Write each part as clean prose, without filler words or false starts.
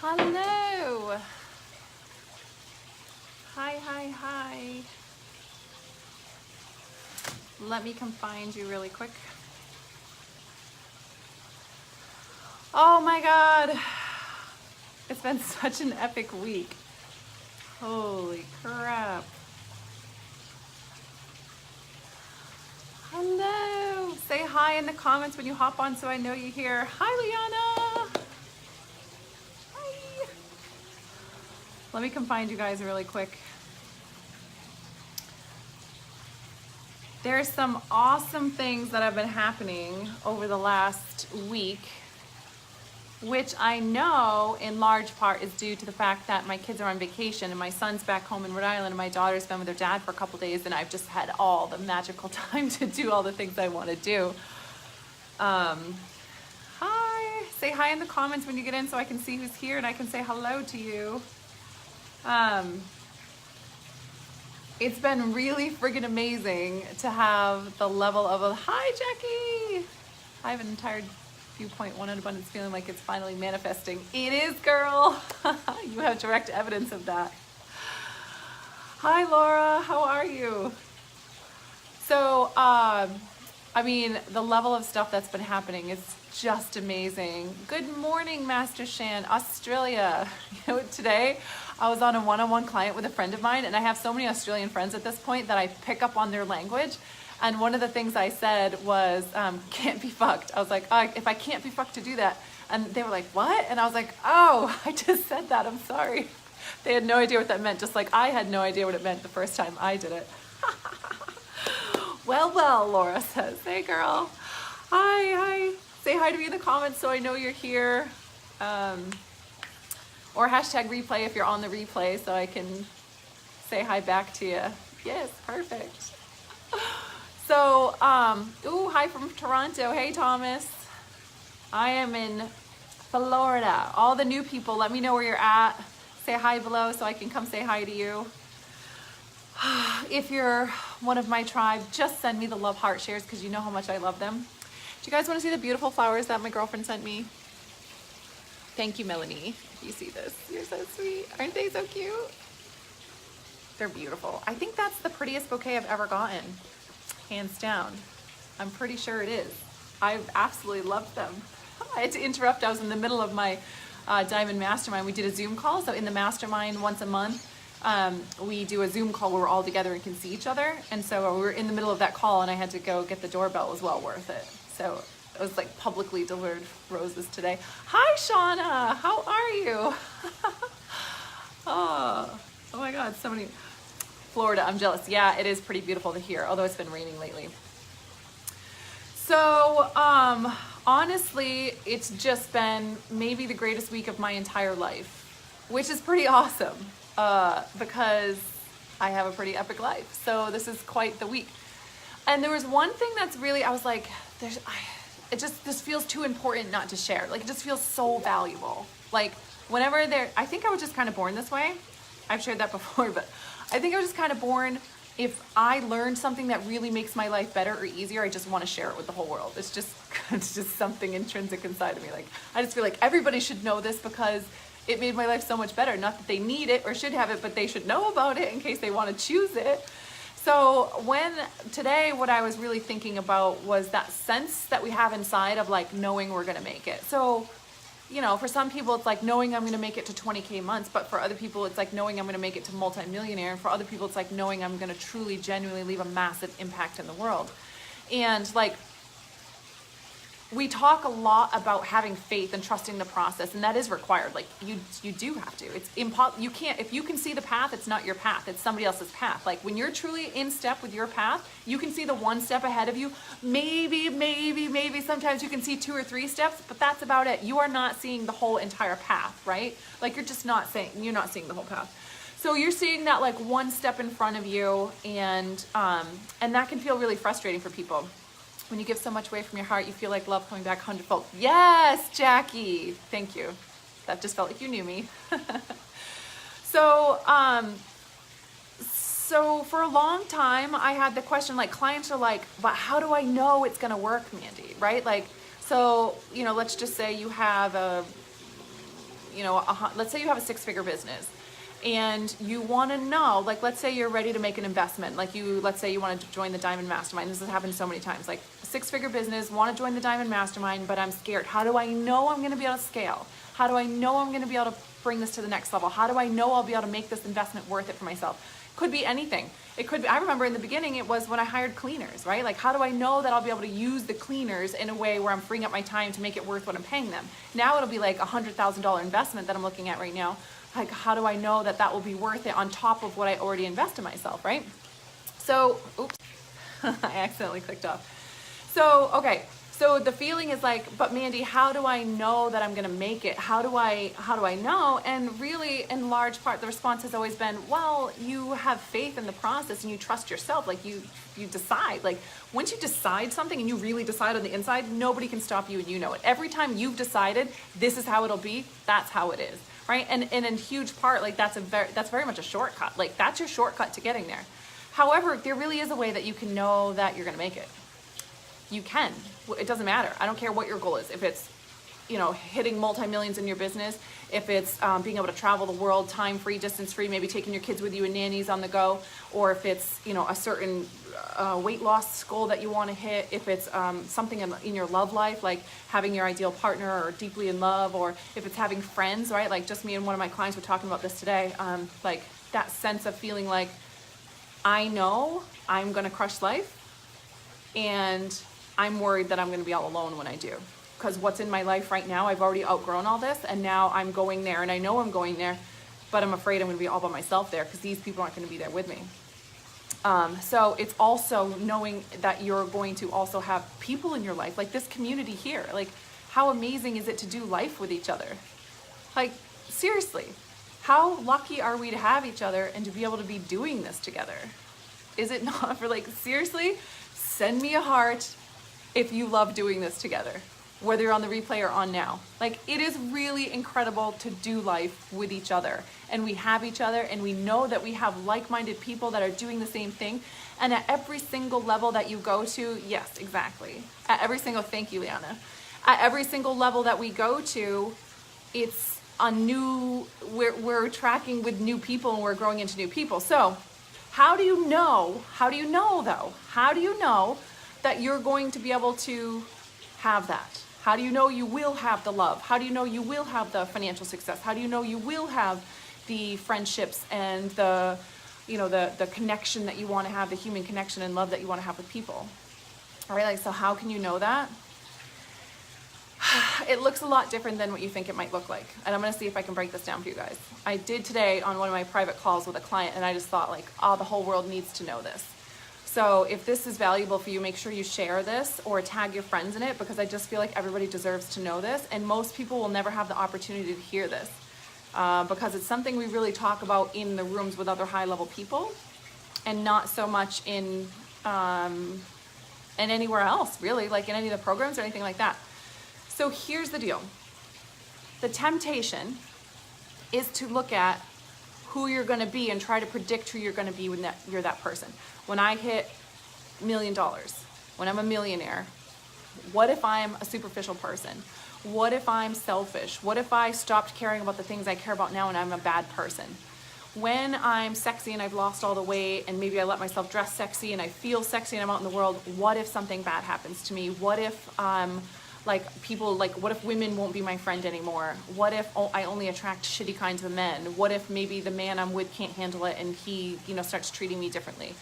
Hello. Hi. Let me come find you really quick. Oh my God. It's been such an epic week. Holy crap. Hello. Say hi in the comments when you hop on so I know you're here. Hi, Liana. Hi. Let me come find you guys really quick. There's some awesome things that have been happening over the last week, which I know in large part is due to the fact that my kids are on vacation and my son's back home in Rhode Island and my daughter's been with her dad for a couple days, and I've just had all the magical time to do all the things I want to do. Hi. Say hi in the comments when you get in so I can see who's here and I can say hello to you. It's been really friggin' amazing to have the level of a, hi Jackie! I have an entire viewpoint one in abundance feeling like it's finally manifesting. It is, girl! You have direct evidence of that. Hi Laura, how are you? So, I mean, the level of stuff that's been happening is just amazing. Good morning, Master Shan, Australia. You know, today I was on a one-on-one client with a friend of mine, and I have so many Australian friends at this point that I pick up on their language. And one of the things I said was, can't be fucked. I was like, if I can't be fucked to do that. And they were like, what? And I was like, oh, I just said that, I'm sorry. They had no idea what that meant, just like I had no idea what it meant the first time I did it. Well, Laura says, hey girl. Hi. Say hi to me in the comments so I know you're here. Or hashtag replay if you're on the replay so I can say hi back to you. Yes, perfect. So, ooh, hi from Toronto. Hey, Thomas. I am in Florida. All the new people, let me know where you're at. Say hi below so I can come say hi to you. If you're one of my tribe, just send me the love heart shares because you know how much I love them. Do you guys want to see the beautiful flowers that my girlfriend sent me? Thank you, Melanie. If you see this, you're so sweet. Aren't they so cute? They're beautiful. I think that's the prettiest bouquet I've ever gotten, hands down. I'm pretty sure it is. I've absolutely loved them. I had to interrupt. I was in the middle of my Diamond Mastermind. We did a Zoom call. So in the Mastermind once a month, we do a Zoom call where we're all together and can see each other. And so we were in the middle of that call and I had to go get the doorbell. It was well worth it. So it was like publicly delivered roses today. Hi, Shauna. How are you? Oh my God, so many. Florida, I'm jealous. Yeah, it is pretty beautiful to hear, although it's been raining lately. So, honestly, it's just been maybe the greatest week of my entire life, which is pretty awesome, because I have a pretty epic life. So this is quite the week. And there was one thing that's really, I was like, this feels too important not to share. Like, it just feels so valuable. Like, whenever I think I was just kind of born this way. I've shared that before, but I think I was just kind of born, if I learned something that really makes my life better or easier, I just want to share it with the whole world. It's just something intrinsic inside of me. Like, I just feel like everybody should know this because it made my life so much better. Not that they need it or should have it, but they should know about it in case they want to choose it. So today, what I was really thinking about was that sense that we have inside of like knowing we're going to make it. So, you know, for some people, it's like knowing I'm going to make it to 20K months, but for other people, it's like knowing I'm going to make it to multimillionaire. And for other people, it's like knowing I'm going to truly, genuinely leave a massive impact in the world. And like, we talk a lot about having faith and trusting the process, and that is required. Like, you do have to. It's you can't, if you can see the path, it's not your path, it's somebody else's path. Like, when you're truly in step with your path, you can see the one step ahead of you. Maybe sometimes you can see 2 or 3 steps, but that's about it. You are not seeing the whole entire path, right? Like, you're not seeing the whole path. So you're seeing that like one step in front of you, and that can feel really frustrating for people. When you give so much away from your heart, you feel like love coming back 100-fold. Yes, Jackie. Thank you. That just felt like you knew me. So for a long time, I had the question, like, clients are like, but how do I know it's going to work, Mandy? Right? Like, so, you know, let's just say you have let's say you have a 6-figure business and you want to know, like, let's say you're ready to make an investment. Like let's say you want to join the Diamond Mastermind. This has happened so many times. Like, a 6-figure business, want to join the Diamond Mastermind, but I'm scared. How do I know I'm going to be able to scale? How do I know I'm going to be able to bring this to the next level? How do I know I'll be able to make this investment worth it for myself? Could be anything. It could be, I remember in the beginning, it was when I hired cleaners, right? Like, how do I know that I'll be able to use the cleaners in a way where I'm freeing up my time to make it worth what I'm paying them? Now it'll be like a $100,000 investment that I'm looking at right now. Like, how do I know that that will be worth it on top of what I already invest in myself, right? So, oops, I accidentally clicked off. So, okay. So the feeling is like, but Mandy, how do I know that I'm going to make it? How do I know? And really, in large part, the response has always been, well, you have faith in the process and you trust yourself. Like, you decide. Like, once you decide something and you really decide on the inside, nobody can stop you and you know it. Every time you've decided this is how it'll be, that's how it is, right? And in huge part, like, that's very much a shortcut. Like, that's your shortcut to getting there. However, there really is a way that you can know that you're going to make it. You can. It doesn't matter. I don't care what your goal is. If it's, hitting multi-millions in your business, if it's being able to travel the world, time-free, distance-free, maybe taking your kids with you and nannies on the go, or if it's, a certain weight loss goal that you want to hit, if it's something in your love life, like having your ideal partner or deeply in love, or if it's having friends, right? Like, just me and one of my clients were talking about this today. Like, that sense of feeling like, I know I'm going to crush life, and I'm worried that I'm going to be all alone when I do, because what's in my life right now, I've already outgrown all this, and now I'm going there, and I know I'm going there, but I'm afraid I'm going to be all by myself there because these people aren't going to be there with me. So it's also knowing that you're going to also have people in your life, like this community here. Like, how amazing is it to do life with each other? Like, seriously, how lucky are we to have each other and to be able to be doing this together? Is it not? For, like, seriously, send me a heart if you love doing this together, whether you're on the replay or on now. Like, it is really incredible to do life with each other, and we have each other, and we know that we have like-minded people that are doing the same thing. And at every single level that you go to, yes, exactly. At every single, thank you, Liana. At every single level that we go to, it's a new, we're tracking with new people, and we're growing into new people. So how do you know that you're going to be able to have that? How do you know you will have the love? How do you know you will have the financial success? How do you know you will have the friendships and the connection that you want to have, the human connection and love that you want to have with people? All right, like, so how can you know that? It looks a lot different than what you think it might look like. And I'm going to see if I can break this down for you guys. I did today on one of my private calls with a client, and I just thought, like, the whole world needs to know this. So if this is valuable for you, make sure you share this or tag your friends in it, because I just feel like everybody deserves to know this. And most people will never have the opportunity to hear this because it's something we really talk about in the rooms with other high-level people, and not so much in anywhere else, really, like in any of the programs or anything like that. So here's the deal. The temptation is to look at who you're going to be and try to predict who you're going to be when you're that person. When I hit $1 million, when I'm a millionaire, what if I'm a superficial person? What if I'm selfish? What if I stopped caring about the things I care about now and I'm a bad person? When I'm sexy and I've lost all the weight, and maybe I let myself dress sexy and I feel sexy and I'm out in the world, what if something bad happens to me? What if what if women won't be my friend anymore? What if I only attract shitty kinds of men? What if maybe the man I'm with can't handle it and he, starts treating me differently?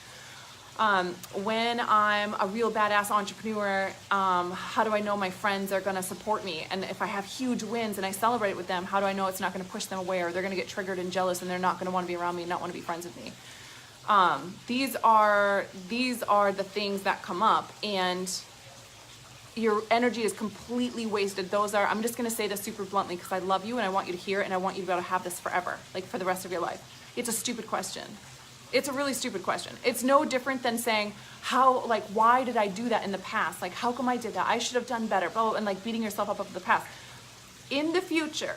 When I'm a real badass entrepreneur, how do I know my friends are going to support me? And if I have huge wins and I celebrate it with them, how do I know it's not going to push them away, or they're going to get triggered and jealous and they're not going to want to be around me and not want to be friends with me? These are the things that come up, and your energy is completely wasted. I'm just going to say this super bluntly because I love you and I want you to hear it, and I want you to be able to have this forever, like for the rest of your life. It's a stupid question. It's a really stupid question. It's no different than saying, why did I do that in the past? Like, how come I did that? I should have done better, blah, blah, and like beating yourself up over the past. In the future,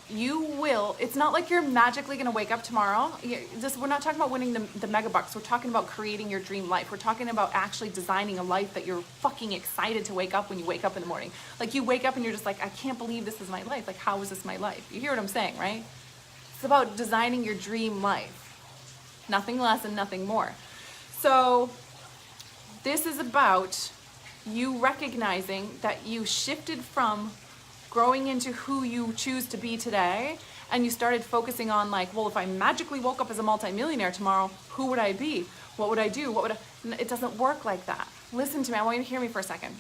you will, it's not like you're magically going to wake up tomorrow. We're not talking about winning the mega bucks. We're talking about creating your dream life. We're talking about actually designing a life that you're fucking excited to wake up when you wake up in the morning. Like you wake up and you're just like, I can't believe this is my life. Like, how is this my life? You hear what I'm saying, right? It's about designing your dream life. Nothing less and nothing more. So this is about you recognizing that you shifted from growing into who you choose to be today, and you started focusing on like, well, if I magically woke up as a multimillionaire tomorrow, who would I be? What would I do? It doesn't work like that. Listen to me. I want you to hear me for a second.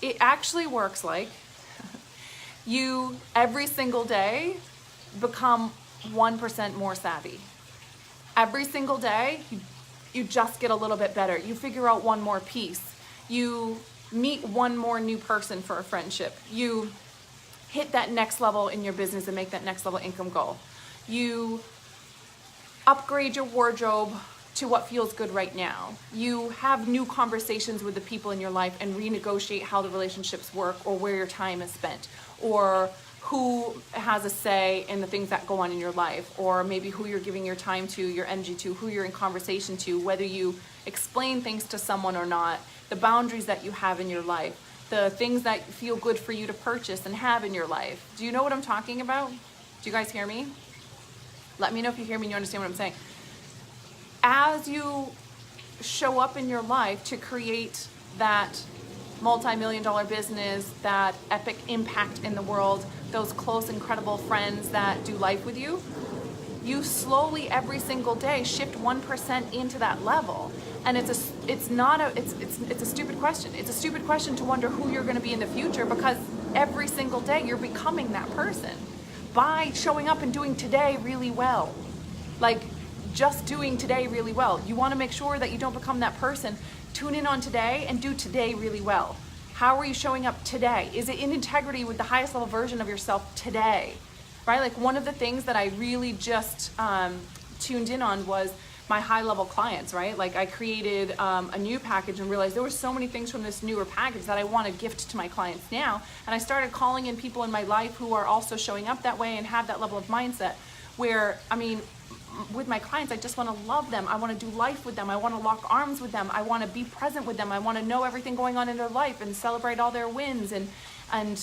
It actually works like you every single day become 1% more savvy. Every single day, you just get a little bit better. You figure out one more piece. You meet one more new person for a friendship. You hit that next level in your business and make that next level income goal. You upgrade your wardrobe to what feels good right now. You have new conversations with the people in your life and renegotiate how the relationships work, or where your time is spent, or who has a say in the things that go on in your life, or maybe who you're giving your time to, your energy to, who you're in conversation to, whether you explain things to someone or not, the boundaries that you have in your life, the things that feel good for you to purchase and have in your life. Do you know what I'm talking about? Do you guys hear me? Let me know if you hear me and you understand what I'm saying. As you show up in your life to create that multi-million-dollar business, that epic impact in the world, those close, incredible friends that do life with you, you slowly every single day shift 1% into that level. And it's a stupid question. It's a stupid question to wonder who you're going to be in the future, because every single day you're becoming that person by showing up and doing today really well. Like just doing today really well. You want to make sure that you don't become that person. Tune in on today and do today really well. How are you showing up today? Is it in integrity with the highest level version of yourself today? Right? Like one of the things that I really just tuned in on was my high level clients, right? Like I created a new package and realized there were so many things from this newer package that I want to gift to my clients now. And I started calling in people in my life who are also showing up that way and have that level of mindset where, I mean, with my clients, I just want to love them. I want to do life with them. I want to lock arms with them. I want to be present with them. I want to know everything going on in their life and celebrate all their wins and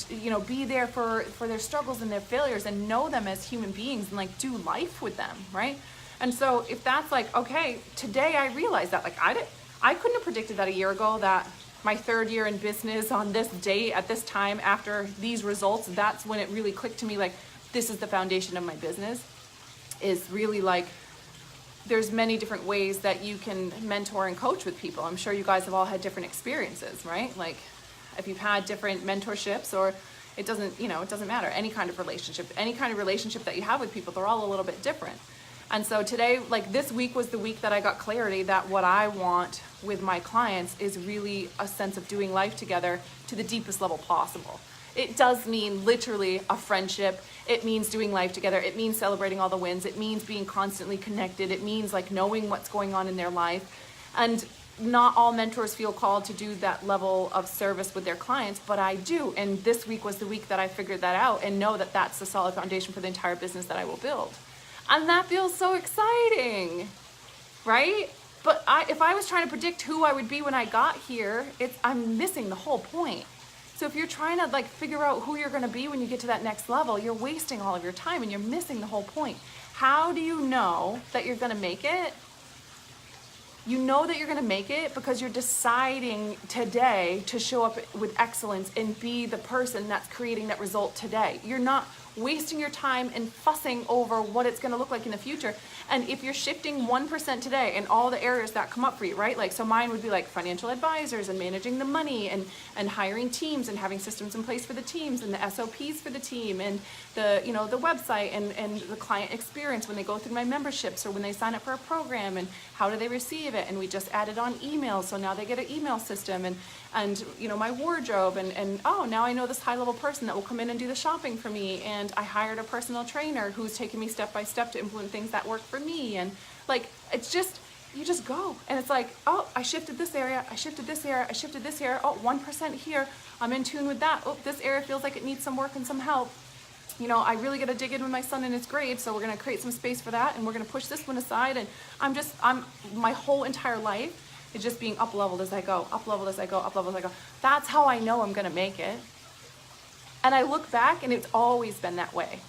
you know, be there for their struggles and their failures and know them as human beings and like do life with them, right? And so if that's like, okay, today I realized that like I couldn't have predicted that a year ago, that my third year in business on this date at this time after these results, that's when it really clicked to me, like this is the foundation of my business, is really like there's many different ways that you can mentor and coach with people. I'm sure you guys have all had different experiences, right? Like if you've had different mentorships, or it doesn't matter, any kind of relationship that you have with people, they're all a little bit different. And so today, like this week was the week that I got clarity that what I want with my clients is really a sense of doing life together to the deepest level possible. It does mean literally a friendship. It means doing life together. It means celebrating all the wins. It means being constantly connected. It means like knowing what's going on in their life. And not all mentors feel called to do that level of service with their clients, but I do. And this week was the week that I figured that out and know that that's the solid foundation for the entire business that I will build. And that feels so exciting, right? But if I was trying to predict who I would be when I got here, I'm missing the whole point. So if you're trying to like figure out who you're going to be when you get to that next level, you're wasting all of your time and you're missing the whole point. How do you know that you're going to make it? You know that you're going to make it because you're deciding today to show up with excellence and be the person that's creating that result today. You're not wasting your time and fussing over what it's going to look like in the future. And if you're shifting 1% today in all the areas that come up for you, right? Like, so mine would be like financial advisors and managing the money and hiring teams and having systems in place for the teams and the SOPs for the team and the website and the client experience when they go through my memberships or when they sign up for a program and how do they receive it. And we just added on emails. So now they get an email system and my wardrobe and oh, now I know this high level person that will come in and do the shopping for me. And I hired a personal trainer who's taking me step by step to implement things that work for me. And like, it's just, you just go. And it's like, oh, I shifted this area. I shifted this area. I shifted this area. Oh, 1% here. I'm in tune with that. Oh, this area feels like it needs some work and some help. you know, I really got to dig in with my son in his grade, so we're going to create some space for that, and we're going to push this one aside. And my whole entire life is just being up-leveled as I go, up-leveled as I go, up-leveled as I go. That's how I know I'm going to make it. And I look back, and it's always been that way.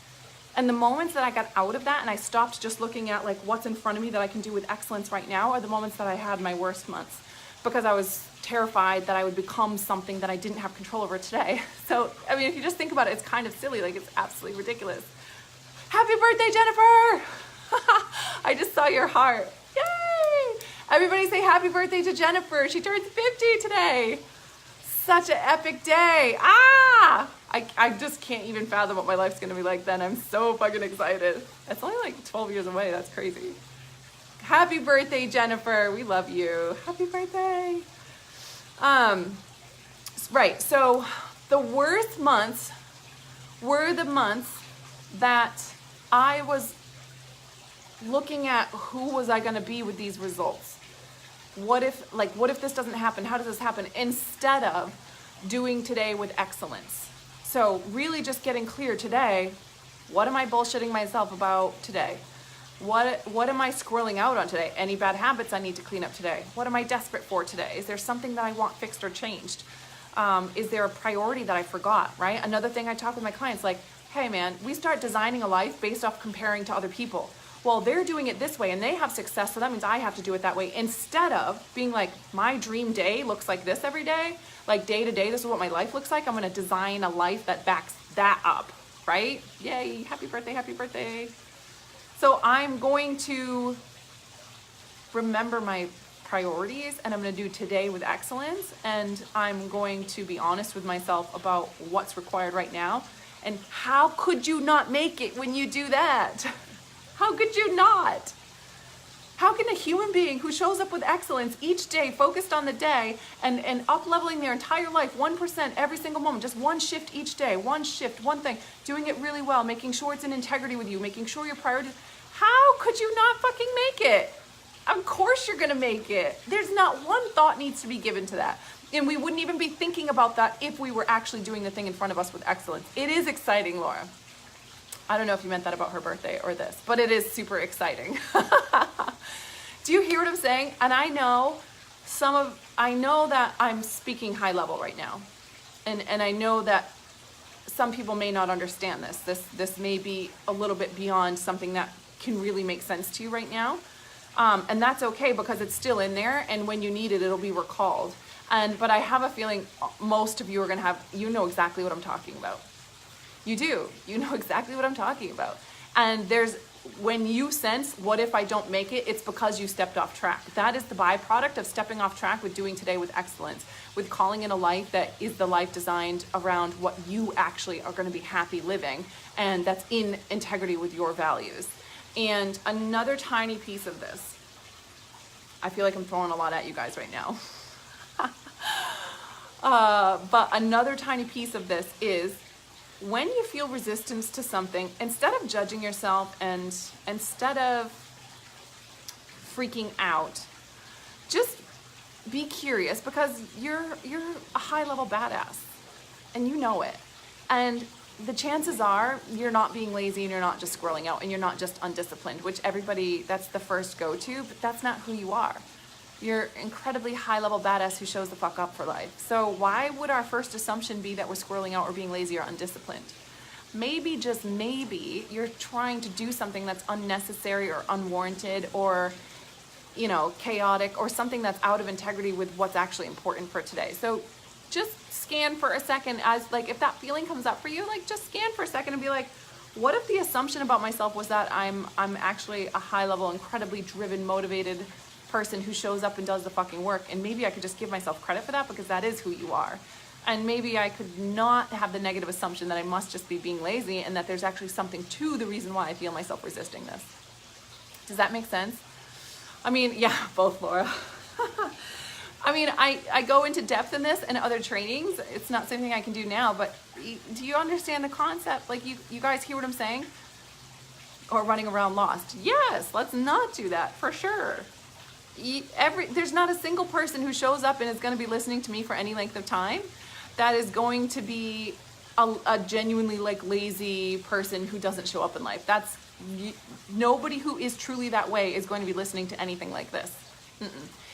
And the moments that I got out of that and I stopped just looking at like what's in front of me that I can do with excellence right now are the moments that I had my worst months, because I was terrified that I would become something that I didn't have control over today. So, I mean, if you just think about it, it's kind of silly, like it's absolutely ridiculous. Happy birthday, Jennifer! I just saw your heart. Yay! Everybody say happy birthday to Jennifer. She turns 50 today. Such an epic day. I just can't even fathom what my life's gonna be like then. I'm so fucking excited. It's only like 12 years away. That's crazy. Happy birthday, Jennifer. We love you. Happy birthday. Right, so the worst months were the months that I was looking at who was I gonna be with these results. What if this doesn't happen? How does this happen? Instead of doing today with excellence. So really just getting clear today, what am I bullshitting myself about today? What am I squirreling out on today? Any bad habits I need to clean up today? What am I desperate for today? Is there something that I want fixed or changed? Is there a priority that I forgot, right? Another thing I talk with my clients, like, hey man, we start designing a life based off comparing to other people. Well, they're doing it this way and they have success, so that means I have to do it that way. Instead of being like, my dream day looks like this every day, like day to day, this is what my life looks like. I'm gonna design a life that backs that up, right? Yay, happy birthday, happy birthday. So I'm going to remember my priorities and I'm gonna do today with excellence, and I'm going to be honest with myself about what's required right now. And how could you not make it when you do that? How could you not? How can a human being who shows up with excellence each day, focused on the day, and up-leveling their entire life 1% every single moment, just one shift each day, one shift, one thing, doing it really well, making sure it's in integrity with you, making sure your priorities, how could you not fucking make it? Of course you're gonna make it. There's not one thought needs to be given to that. And we wouldn't even be thinking about that if we were actually doing the thing in front of us with excellence. It is exciting, Laura. I don't know if you meant that about her birthday or this, but it is super exciting. Do you hear what I'm saying? And I know that I'm speaking high level right now. And I know that some people may not understand this. This may be a little bit beyond something that can really make sense to you right now. And that's okay, because it's still in there, and when you need it, it'll be recalled. But I have a feeling most of you are gonna you know exactly what I'm talking about. You do. You know exactly what I'm talking about. And when you sense, what if I don't make it? It's because you stepped off track. That is the byproduct of stepping off track with doing today with excellence, with calling in a life that is the life designed around what you actually are going to be happy living, and that's in integrity with your values. And another tiny piece of this, I feel like I'm throwing a lot at you guys right now. But another tiny piece of this is, when you feel resistance to something, instead of judging yourself and instead of freaking out, just be curious, because you're a high-level badass and you know it. And the chances are you're not being lazy, and you're not just squirreling out, and you're not just undisciplined, which everybody, that's the first go-to, but that's not who you are. You're incredibly high-level badass who shows the fuck up for life. So why would our first assumption be that we're squirreling out or being lazy or undisciplined? Maybe, just maybe, you're trying to do something that's unnecessary or unwarranted or, you know, chaotic, or something that's out of integrity with what's actually important for today. So just scan for a second, as like, if that feeling comes up for you, like just scan for a second and be like, what if the assumption about myself was that I'm actually a high-level, incredibly driven, motivated person who shows up and does the fucking work, and maybe I could just give myself credit for that, because that is who you are. And maybe I could not have the negative assumption that I must just be being lazy, and that there's actually something to the reason why I feel myself resisting this. Does that make sense? I mean, yeah, both, Laura. I mean, I go into depth in this in other trainings. It's not something I can do now, but do you understand the concept? Like, you guys hear what I'm saying? Or running around lost. Yes, let's not do that, for sure. There's not a single person who shows up and is going to be listening to me for any length of time that is going to be a genuinely like lazy person who doesn't show up in life. Nobody who is truly that way is going to be listening to anything like this.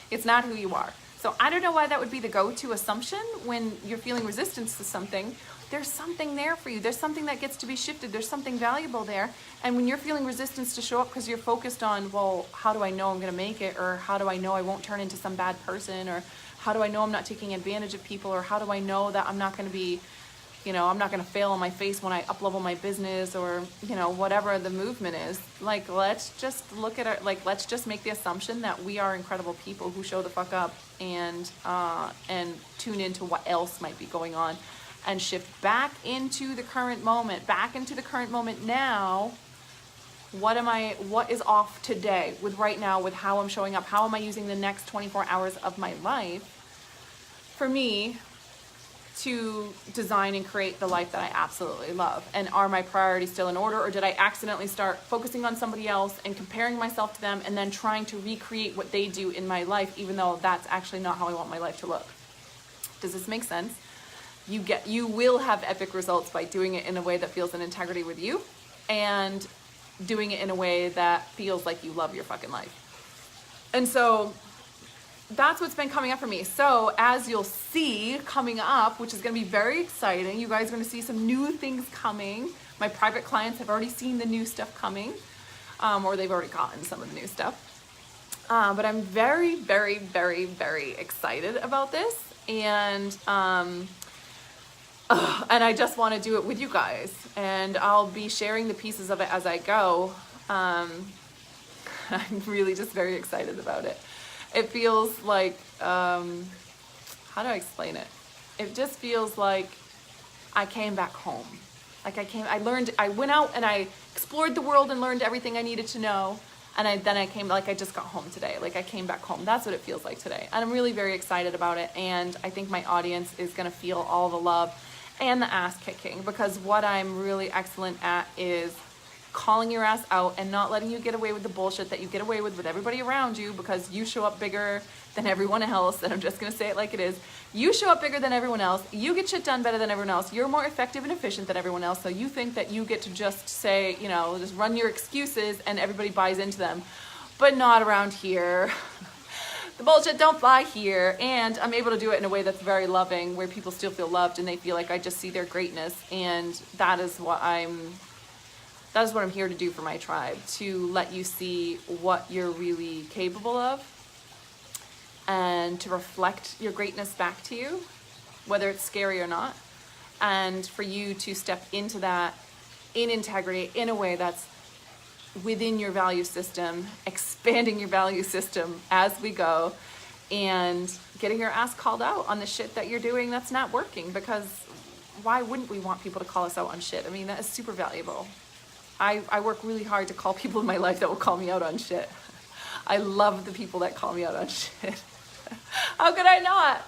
It's not who you are. So I don't know why that would be the go-to assumption when you're feeling resistance to something. There's something there for you. There's something that gets to be shifted. There's something valuable there. And when you're feeling resistance to show up because you're focused on, well, how do I know I'm going to make it? Or how do I know I won't turn into some bad person? Or how do I know I'm not taking advantage of people? Or how do I know that I'm not going to be, I'm not going to fail on my face when I up-level my business, or, whatever the movement is. Like, let's just look at let's just make the assumption that we are incredible people who show the fuck up and tune into what else might be going on and shift back into the current moment, now. What is off today with right now, with how I'm showing up? How am I using the next 24 hours of my life for me to design and create the life that I absolutely love? And are my priorities still in order, or did I accidentally start focusing on somebody else and comparing myself to them and then trying to recreate what they do in my life, even though that's actually not how I want my life to look? Does this make sense? You will have epic results by doing it in a way that feels in integrity with you, and doing it in a way that feels like you love your fucking life. And so that's what's been coming up for me. So as you'll see coming up, which is going to be very exciting, you guys are going to see some new things coming. My private clients have already seen the new stuff coming, or they've already gotten some of the new stuff. But I'm very, very, very, very excited about this. And I just want to do it with you guys, and I'll be sharing the pieces of it as I go. I'm really just very excited about it. It feels like, how do I explain it? It just feels like I came back home. Like I went out and I explored the world and learned everything I needed to know. And then I came, like I just got home today. Like I came back home. That's what it feels like today. And I'm really very excited about it. And I think my audience is going to feel all the love and the ass kicking, because what I'm really excellent at is calling your ass out and not letting you get away with the bullshit that you get away with everybody around you, because you show up bigger than everyone else. And I'm just going to say it like it is. You show up bigger than everyone else. You get shit done better than everyone else. You're more effective and efficient than everyone else. So you think that you get to just say, just run your excuses and everybody buys into them, but not around here. The bullshit don't fly here. And I'm able to do it in a way that's very loving, where people still feel loved and they feel like I just see their greatness. And that is what I'm here to do for my tribe, to let you see what you're really capable of and to reflect your greatness back to you, whether it's scary or not, and for you to step into that in integrity in a way that's within your value system, expanding your value system as we go, and getting your ass called out on the shit that you're doing that's not working, because why wouldn't we want people to call us out on shit? I mean, that is super valuable. I work really hard to call people in my life that will call me out on shit. I love the people that call me out on shit. How could I not?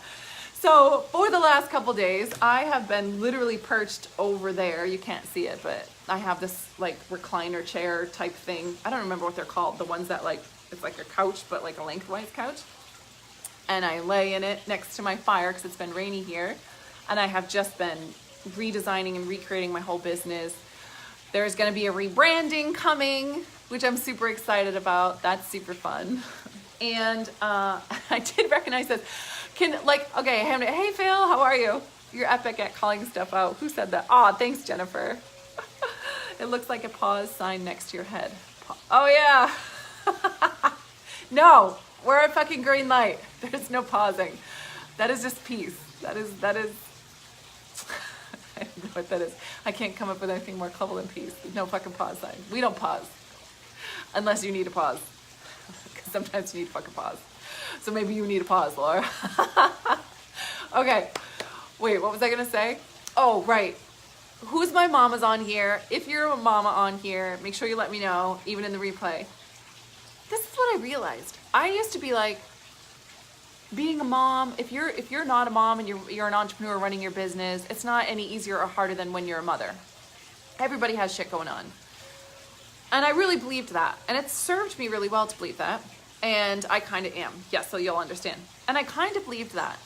So for the last couple days, I have been literally perched over there. You can't see it, but I have this like recliner chair type thing. I don't remember what they're called. The ones that it's like a couch, but like a lengthwise couch. And I lay in it next to my fire because it's been rainy here. And I have just been redesigning and recreating my whole business. There's going to be a rebranding coming, which I'm super excited about. That's super fun. And I did recognize this. Hey Phil, how are you? You're epic at calling stuff out. Who said that? Oh, thanks, Jennifer. It looks like a pause sign next to your head. Oh yeah. No, we're at fucking green light. There's no pausing. That is just peace. That is. I don't know what that is. I can't come up with anything more clever than peace. There's no fucking pause sign. We don't pause. Unless you need a pause. Because sometimes you need fucking pause. So maybe you need a pause, Laura. Okay. Wait, what was I going to say? Oh, right. Who's my mamas on here? If you're a mama on here, make sure you let me know, even in the replay. This is what I realized. I used to be like, being a mom, if you're not a mom and you're an entrepreneur running your business, it's not any easier or harder than when you're a mother. Everybody has shit going on. And I really believed that. And it served me really well to believe that. And I kind of am. Yes, so you'll understand. And I kind of believed that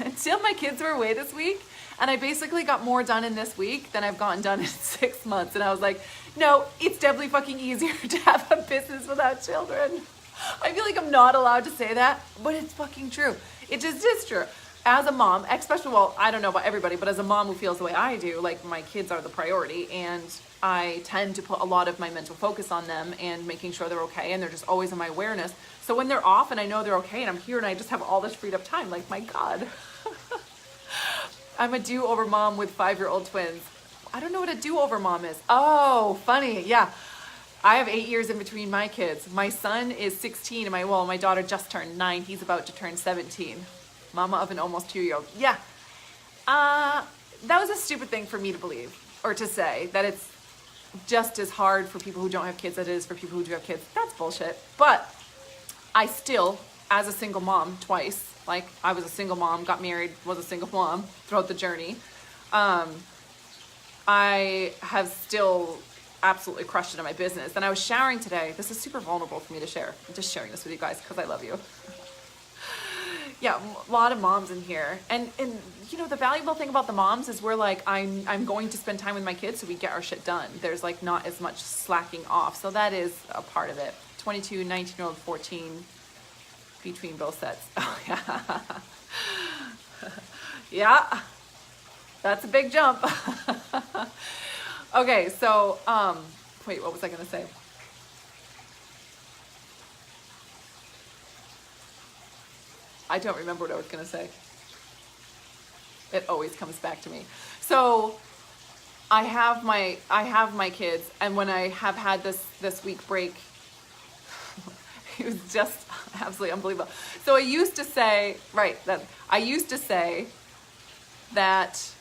until my kids were away this week. And I basically got more done in this week than I've gotten done in 6 months. And I was like, no, it's definitely fucking easier to have a business without children. I feel like I'm not allowed to say that, but it's fucking true. It just is true. As a mom, especially, well, I don't know about everybody, but as a mom who feels the way I do, like my kids are the priority, and I tend to put a lot of my mental focus on them and making sure they're okay, and they're just always in my awareness. So when they're off and I know they're okay and I'm here and I just have all this freed up time, like, my God. I'm a do-over mom with 5-year-old twins. I don't know what a do-over mom is. Oh, funny. Yeah. I have 8 years in between my kids. My son is 16 and my daughter just turned 9. He's about to turn 17. Mama of an almost 2-year-old. Yeah. That was a stupid thing for me to believe or to say, that it's just as hard for people who don't have kids as it is for people who do have kids. That's bullshit. But I still, as a single mom twice, like I was a single mom, got married, was a single mom throughout the journey. I have still absolutely crushed it in my business. And I was showering today. This is super vulnerable for me to share. I'm just sharing this with you guys because I love you. Yeah, a lot of moms in here. And you know, the valuable thing about the moms is we're like, I'm going to spend time with my kids so we get our shit done. There's like not as much slacking off. So that is a part of it. 22, 19-year-old, 14 between both sets. Oh, yeah. Yeah. That's a big jump. Okay, so, wait, what was I going to say? I don't remember what I was going to say. It always comes back to me. So I have my kids, and when I have had this week break, it was just absolutely unbelievable. So I used to say that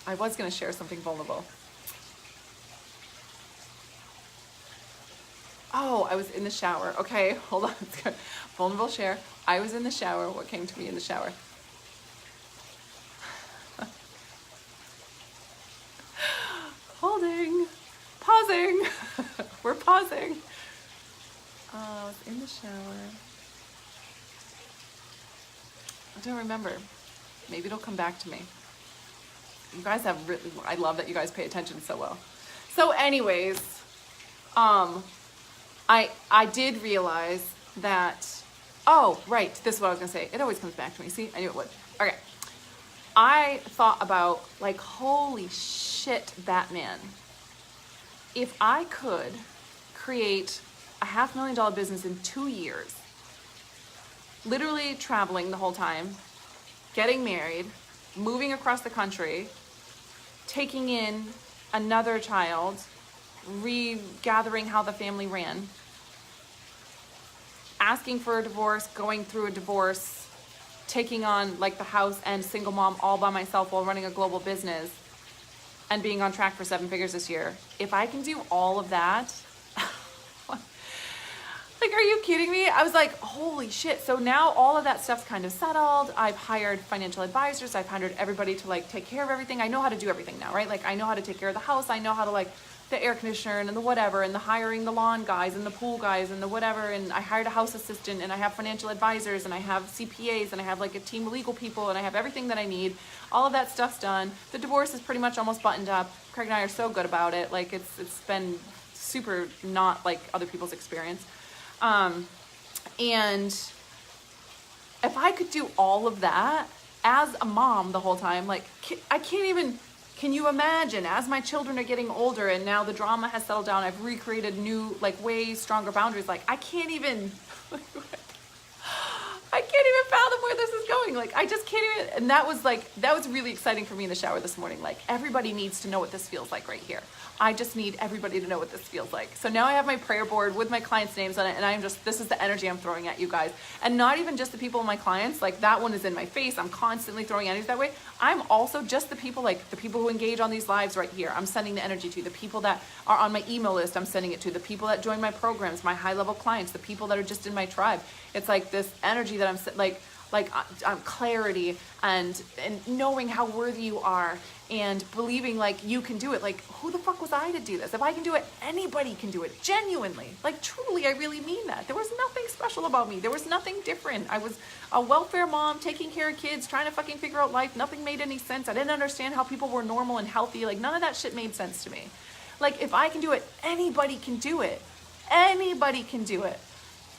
I was going to share something vulnerable. Oh, I was in the shower. Okay, hold on. It's good. Vulnerable share. I was in the shower. What came to me in the shower? Holding. Pausing. We're pausing. I was in the shower. I don't remember. Maybe it'll come back to me. You guys have really, I love that you guys pay attention so well. So anyways, I did realize that, oh, right, this is what I was gonna say. It always comes back to me. See, I knew it would. Okay. I thought about, like, holy shit, Batman. If I could create a $500,000 business in 2 years, literally traveling the whole time, getting married, moving across the country, taking in another child, regathering how the family ran, asking for a divorce, going through a divorce, taking on like the house and single mom all by myself while running a global business and being on track for 7 figures this year. If I can do all of that, like, are you kidding me? I was like, holy shit. So now all of that stuff's kind of settled. I've hired financial advisors. I've hired everybody to like take care of everything. I know how to do everything now, right? Like I know how to take care of the house. I know how to like the air conditioner and the whatever and the hiring the lawn guys and the pool guys and the whatever. And I hired a house assistant and I have financial advisors and I have CPAs and I have like a team of legal people and I have everything that I need. All of that stuff's done. The divorce is pretty much almost buttoned up. Craig and I are so good about it. Like it's been super not like other people's experience. And if I could do all of that as a mom the whole time, like I can't even, can you imagine as my children are getting older and now the drama has settled down, I've recreated new, like way stronger boundaries. Like I can't even, I can't even fathom where this is going. Like I just can't even, and that was really exciting for me in the shower this morning. Like everybody needs to know what this feels like right here. I just need everybody to know what this feels like. So now I have my prayer board with my clients' names on it, and I'm just, this is the energy I'm throwing at you guys. And not even just the people, my clients, like that one is in my face. I'm constantly throwing energy that way. I'm also just the people, like the people who engage on these lives right here. I'm sending the energy to the people that are on my email list. I'm sending it to the people that join my programs, my high level clients, the people that are just in my tribe. It's like this energy that I'm like, like clarity and knowing how worthy you are and believing like you can do it. Like, who the fuck was I to do this? If I can do it, anybody can do it. Genuinely, like truly, I really mean that. There was nothing special about me. There was nothing different. I was a welfare mom, taking care of kids, trying to fucking figure out life. Nothing made any sense. I didn't understand how people were normal and healthy. Like, none of that shit made sense to me. Like, if I can do it, anybody can do it. Anybody can do it.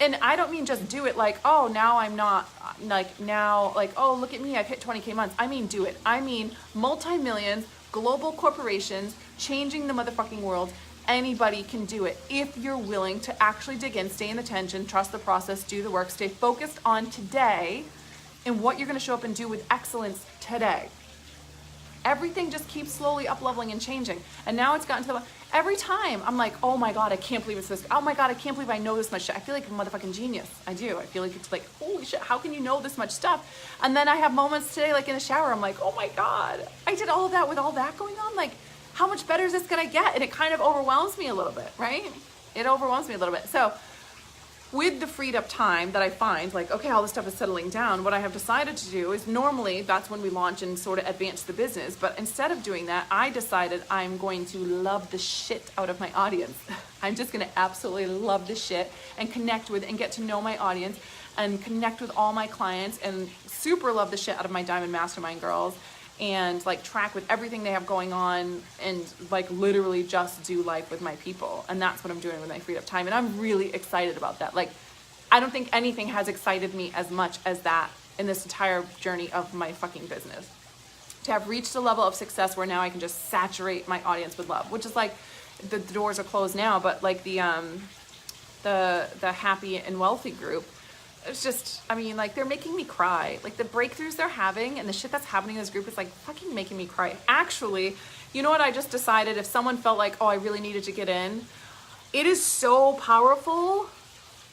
And I don't mean just do it like, oh, now I'm not, like, now, like, oh, look at me, I've hit 20K months. I mean do it. I mean multi-millions, global corporations, changing the motherfucking world. Anybody can do it if you're willing to actually dig in, stay in the tension, trust the process, do the work, stay focused on today and what you're going to show up and do with excellence today. Everything just keeps slowly up-leveling and changing. And now it's gotten to the, every time I'm like, oh my God, I can't believe it's this. Oh my God, I can't believe I know this much shit. I feel like a motherfucking genius. I do. I feel like it's like, holy shit, how can you know this much stuff? And then I have moments today, like in the shower, I'm like, oh my God, I did all of that with all that going on. Like, how much better is this gonna get? And it kind of overwhelms me a little bit, right? It overwhelms me a little bit. So with the freed up time that I find, like, okay, all this stuff is settling down, what I have decided to do is normally that's when we launch and sort of advance the business. But instead of doing that, I decided I'm going to love the shit out of my audience. I'm just going to absolutely love the shit and connect with and get to know my audience and connect with all my clients and super love the shit out of my Diamond Mastermind girls and like track with everything they have going on and like literally just do life with my people. And that's what I'm doing with my freed up time. And I'm really excited about that. Like, I don't think anything has excited me as much as that in this entire journey of my fucking business. To have reached a level of success where now I can just saturate my audience with love, which is like the doors are closed now, but like the happy and wealthy group, it's just, I mean, like, they're making me cry. Like, the breakthroughs they're having and the shit that's happening in this group is like fucking making me cry. Actually, you know what? I just decided if someone felt like, oh, I really needed to get in, it is so powerful.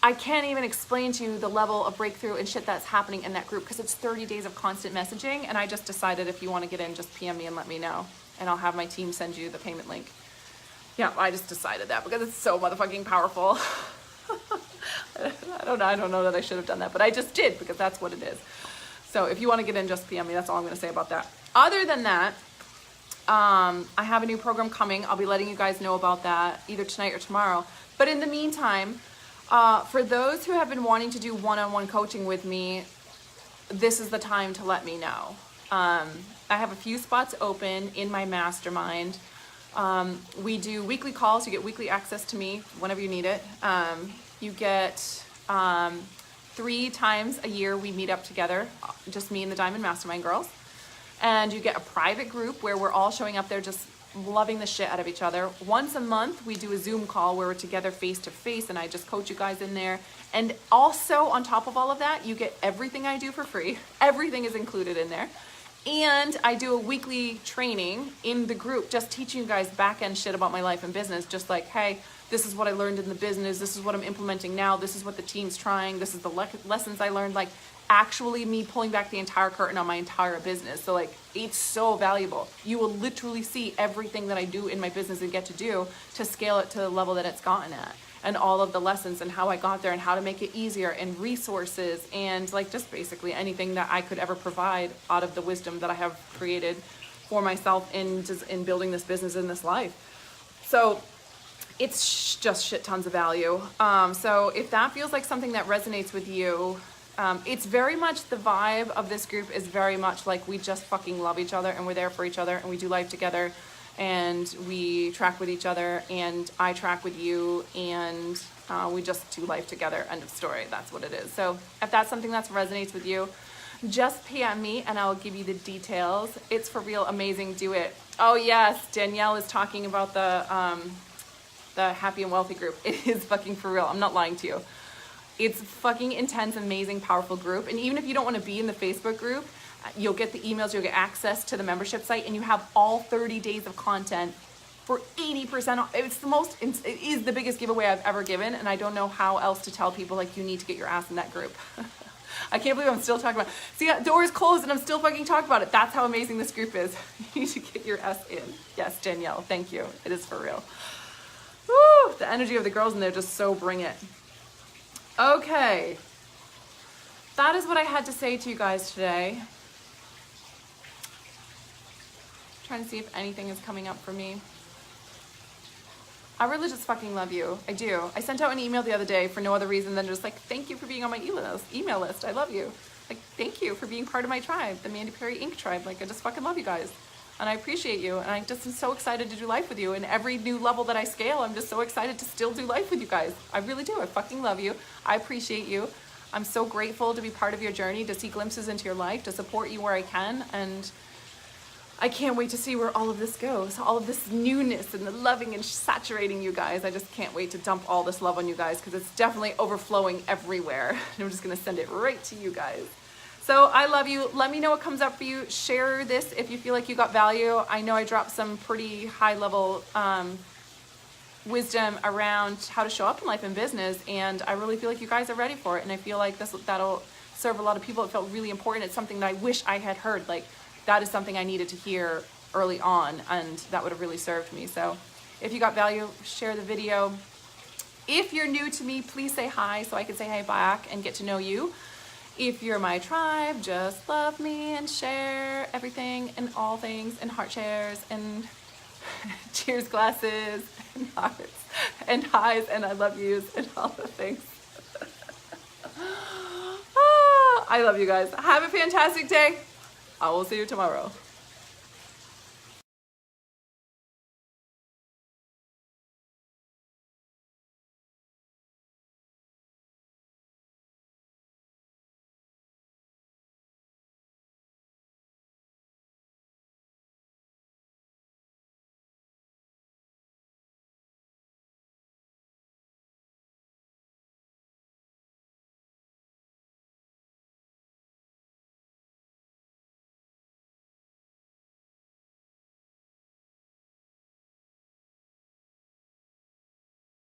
I can't even explain to you the level of breakthrough and shit that's happening in that group because it's 30 days of constant messaging. And I just decided if you want to get in, just PM me and let me know. And I'll have my team send you the payment link. Yeah, I just decided that because it's so motherfucking powerful. I don't know that I should have done that, but I just did because that's what it is. So if you want to get in, just PM me. That's all I'm going to say about that. Other than that, I have a new program coming. I'll be letting you guys know about that either tonight or tomorrow. But in the meantime, for those who have been wanting to do one-on-one coaching with me, this is the time to let me know. I have a few spots open in my mastermind. We do weekly calls. You get weekly access to me whenever you need it. You get 3 times a year we meet up together, just me and the Diamond Mastermind girls. And you get a private group where we're all showing up there just loving the shit out of each other. Once a month, we do a Zoom call where we're together face to face and I just coach you guys in there. And also on top of all of that, you get everything I do for free. Everything is included in there. And I do a weekly training in the group, just teaching you guys back-end shit about my life and business. Just like, hey, this is what I learned in the business. This is what I'm implementing now. This is what the team's trying. This is the lessons I learned. Like, actually me pulling back the entire curtain on my entire business. So like, it's so valuable. You will literally see everything that I do in my business and get to do to scale it to the level that it's gotten at. And all of the lessons and how I got there and how to make it easier and resources and like just basically anything that I could ever provide out of the wisdom that I have created for myself in building this business in this life. So it's just shit tons of value. So if that feels like something that resonates with you, it's very much the vibe of this group is very much like we just fucking love each other and we're there for each other and we do life together. And we track with each other and I track with you and we just do life together. End of story. That's what it is. So if that's something that resonates with you, just PM me and I'll give you the details. It's for real amazing. Do it. Oh yes, Danielle is talking about the happy and wealthy group. It is fucking for real. I'm not lying to you. It's fucking intense, amazing, powerful group. And even if you don't want to be in the Facebook group, you'll get the emails, you'll get access to the membership site, and you have all 30 days of content for 80% off. It is the biggest giveaway I've ever given, and I don't know how else to tell people, like, you need to get your ass in that group. I can't believe I'm still talking about it. See, doors closed, and I'm still fucking talking about it. That's how amazing this group is. You need to get your ass in. Yes, Danielle, thank you. It is for real. Woo! The energy of the girls in there just so bring it. Okay. that is what I had to say to you guys today. Trying to see if anything is coming up for me. I really just fucking love you. I do. I sent out an email the other day for no other reason than just like, thank you for being on my email list. I love you. Like, thank you for being part of my tribe, the Mandy Perry Inc. tribe. Like, I just fucking love you guys. And I appreciate you. And I just am so excited to do life with you. And every new level that I scale, I'm just so excited to still do life with you guys. I really do. I fucking love you. I appreciate you. I'm so grateful to be part of your journey, to see glimpses into your life, to support you where I can. And I can't wait to see where all of this goes, all of this newness and the loving and saturating you guys. I just can't wait to dump all this love on you guys because it's definitely overflowing everywhere. And I'm just gonna send it right to you guys. So I love you. Let me know what comes up for you. Share this if you feel like you got value. I know I dropped some pretty high level wisdom around how to show up in life and business, and I really feel like you guys are ready for it. And I feel like that'll serve a lot of people. It felt really important. It's something that I wish I had heard. Like, that is something I needed to hear early on, and that would have really served me. So if you got value, share the video. If you're new to me, please say hi so I can say hi back and get to know you. If you're my tribe, just love me and share everything and all things and heart shares and cheers glasses and hearts and highs and I love yous and all the things. I love you guys. Have a fantastic day. I will see you tomorrow.